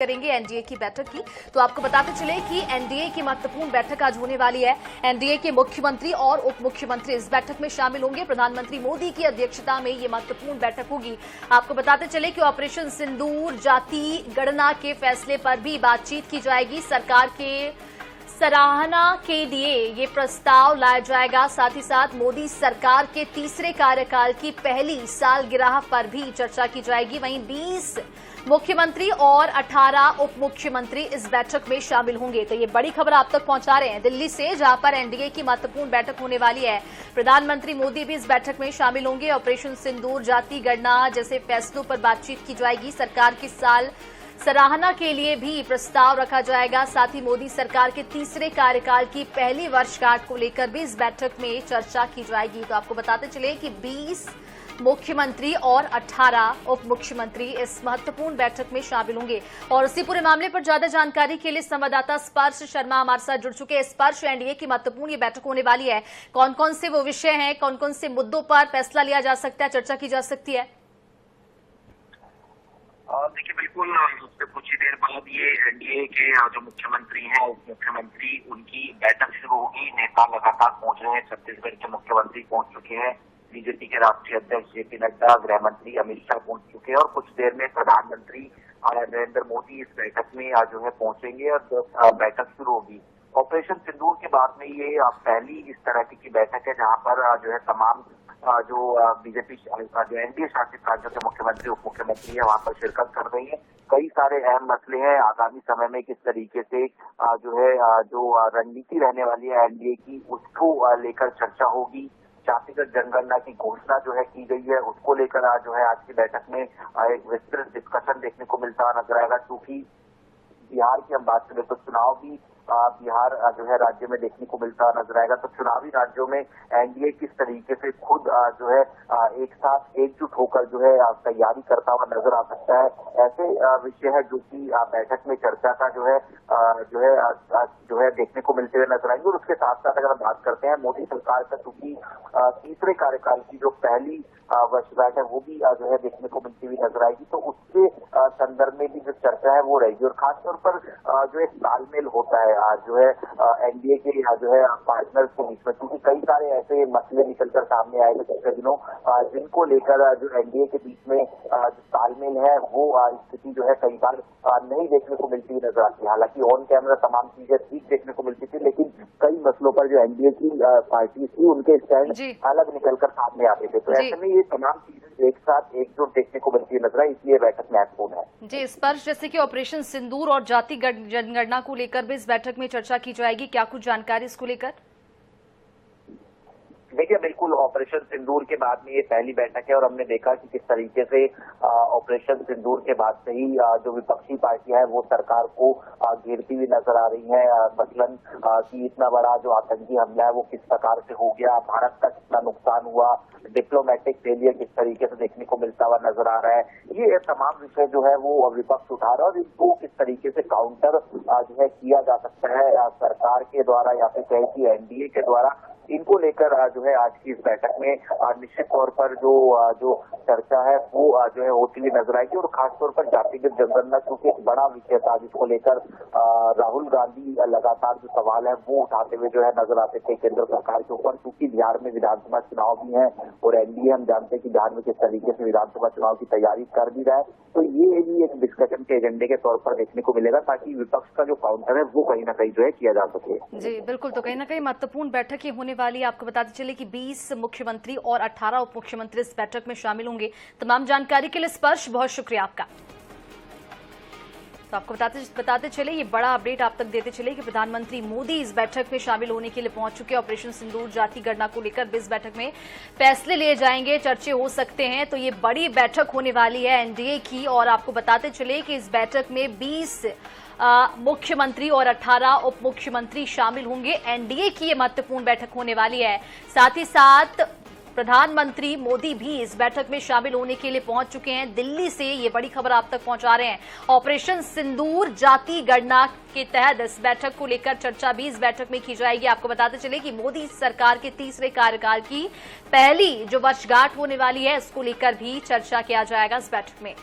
करेंगे एनडीए की बैठक की। तो आपको बताते चले कि एनडीए की महत्वपूर्ण बैठक आज होने वाली है। एनडीए के मुख्यमंत्री और उप मुख्यमंत्री इस बैठक में शामिल होंगे। प्रधानमंत्री मोदी की अध्यक्षता में ये महत्वपूर्ण बैठक होगी। आपको बताते चले कि ऑपरेशन सिंदूर जाति गणना के फैसले पर भी बातचीत की जाएगी। सरकार के सराहना के लिए ये प्रस्ताव लाया जाएगा। साथ ही साथ मोदी सरकार के तीसरे कार्यकाल की पहली सालगिरह पर भी चर्चा की जाएगी। वहीं 20 मुख्यमंत्री और 18 उप मुख्यमंत्री इस बैठक में शामिल होंगे। तो ये बड़ी खबर आप तक पहुंचा रहे हैं दिल्ली से, जहां पर एनडीए की महत्वपूर्ण बैठक होने वाली है। प्रधानमंत्री मोदी भी इस बैठक में शामिल होंगे। ऑपरेशन सिंदूर जाति गणना जैसे फैसलों पर बातचीत की जाएगी। सरकार की सराहना के लिए भी प्रस्ताव रखा जाएगा। साथ ही मोदी सरकार के तीसरे कार्यकाल की पहली वर्षगांठ को लेकर भी इस बैठक में चर्चा की जाएगी। तो आपको बताते चले कि 20 मुख्यमंत्री और 18 उप मुख्यमंत्री इस महत्वपूर्ण बैठक में शामिल होंगे। और इसी पूरे मामले पर ज्यादा जानकारी के लिए संवाददाता स्पर्श शर्मा हमारे साथ जुड़ चुके हैं। स्पर्श, एनडीए की महत्वपूर्ण ये बैठक होने वाली है, कौन कौन से वो विषय हैं, कौन कौन से मुद्दों पर फैसला लिया जा सकता है, चर्चा की जा सकती है? देखिए, बिल्कुल उससे कुछ ही देर बाद ये एनडीए के जो मुख्यमंत्री हैं, उप मुख्यमंत्री, उनकी बैठक शुरू होगी। नेता लगातार पहुंच रहे हैं। छत्तीसगढ़ के मुख्यमंत्री पहुंच चुके हैं। बीजेपी के राष्ट्रीय अध्यक्ष जेपी नड्डा, गृह मंत्री अमित शाह पहुंच चुके हैं और कुछ देर में प्रधानमंत्री नरेंद्र मोदी इस बैठक में जो है पहुंचेंगे और बैठक शुरू होगी। ऑपरेशन सिंदूर के बाद में ये पहली इस तरह की बैठक है जहां पर जो है तमाम जो बीजेपी जो एनडीए शासित राज्यों के मुख्यमंत्री उप मुख्यमंत्री है वहां पर शिरकत कर रही है। कई सारे अहम मसले हैं। आगामी समय में किस तरीके से जो है जो रणनीति रहने वाली है एनडीए की, उसको लेकर चर्चा होगी। जातिगत जनगणना की घोषणा जो है की गई है, उसको लेकर जो है आज की बैठक में एक विस्तृत डिस्कशन देखने को मिलता नजर आएगा। क्योंकि बिहार की हम बात करें तो चुनाव भी बिहार जो है राज्य में देखने को मिलता नजर आएगा। तो चुनावी राज्यों में एनडीए किस तरीके से खुद जो है एक साथ एकजुट होकर जो है तैयारी करता हुआ नजर आ सकता है। ऐसे विषय है जो कि बैठक में चर्चा का जो है देखने को मिलते हुए नजर आएंगे। और उसके साथ साथ अगर हम बात करते हैं मोदी सरकार का, चूंकि तीसरे कार्यकाल की जो पहली वर्षगांठ है वो भी जो है देखने को मिलती हुई नजर आएगी। तो उसके संदर्भ में भी जो चर्चा है वो रहेगी। और खासतौर पर जो एक तालमेल होता है जो है एनडीए के जो है पार्टनर्स के बीच में, क्योंकि कई सारे ऐसे मसले निकलकर सामने आए थे पिछले दिनों जिनको लेकर जो एनडीए के बीच में जो तालमेल है वो स्थिति जो है कई बार नहीं देखने को मिलती हुई नजर आती है। हालांकि ऑन कैमरा तमाम चीजें ठीक देखने को मिलती थी, लेकिन कई मसलों पर जो एनडीए की पार्टी थी उनके स्टैंड अलग निकलकर सामने आते थे। तो ऐसे में ये तमाम चीजें एक साथ एकजुट देखने को मिलती नजर आई, इसलिए बैठक महत्वपूर्ण है। जी स्पर्श, जैसे कि ऑपरेशन सिंदूर और जाति जनगणना को लेकर भी इस बैठक में चर्चा की जाएगी, क्या कुछ जानकारी इसको लेकर? देखिए, बिल्कुल ऑपरेशन सिंदूर के बाद में ये पहली बैठक है और हमने देखा कि किस तरीके से ऑपरेशन सिंदूर के बाद से ही जो विपक्षी पार्टियां हैं वो सरकार को घेरती हुई नजर आ रही हैं। मसलन कि इतना बड़ा जो आतंकी हमला है वो किस प्रकार से हो गया, भारत का कितना नुकसान हुआ, डिप्लोमेटिक फेलियर किस तरीके से देखने को मिलता हुआ नजर आ रहा है। ये तमाम विषय जो है वो विपक्ष उठा रहा है और इनको किस तरीके से काउंटर जो है किया जा सकता है सरकार के द्वारा या फिर कहें कि एनडीए के द्वारा, इनको लेकर जो है आज की इस बैठक में निश्चित तौर पर जो चर्चा है वो जो है होती हुई नजर आएगी। और खासतौर पर जातिगत जनगणना क्योंकि एक बड़ा विषय था जिसको लेकर राहुल गांधी लगातार जो सवाल है वो उठाते हुए जो है नजर आते थे केंद्र सरकार के ऊपर। क्योंकि बिहार में विधानसभा चुनाव भी है और एनडीए हम जानते हैं कि बिहार में किस तरीके से विधानसभा चुनाव की तैयारी कर भी रहा है। तो ये भी एक डिस्कशन के एजेंडे के तौर पर देखने को मिलेगा ताकि विपक्ष का जो काउंटर है वो कहीं ना कहीं जो है किया जा सके। जी बिल्कुल, तो कहीं ना कहीं महत्वपूर्ण बैठक ही होने वाली है। आपको बताते चले कि 20 मुख्यमंत्री और 18 उप मुख्यमंत्री इस बैठक में शामिल होंगे। तमाम जानकारी के लिए स्पर्श बहुत शुक्रिया आपका। तो आपको बताते चले, ये बड़ा अपडेट आप तक देते चले कि प्रधानमंत्री मोदी इस बैठक में शामिल होने के लिए पहुंच चुके हैं। ऑपरेशन सिंदूर जाति गणना को लेकर भी इस बैठक में फैसले लिए जाएंगे, चर्चे हो सकते हैं। तो ये बड़ी बैठक होने वाली है एनडीए की। और आपको बताते चले कि इस बैठक में 20 मुख्यमंत्री और 18 उप मुख्यमंत्री शामिल होंगे। एनडीए की ये महत्वपूर्ण बैठक होने वाली है। साथ ही साथ प्रधानमंत्री मोदी भी इस बैठक में शामिल होने के लिए पहुंच चुके हैं। दिल्ली से ये बड़ी खबर आप तक पहुंचा रहे हैं। ऑपरेशन सिंदूर जाति गणना के तहत इस बैठक को लेकर चर्चा भी इस बैठक में की जाएगी। आपको बताते चले कि मोदी सरकार के तीसरे कार्यकाल की पहली जो वर्षगांठ होने वाली है, इसको लेकर भी चर्चा किया जाएगा इस बैठक में।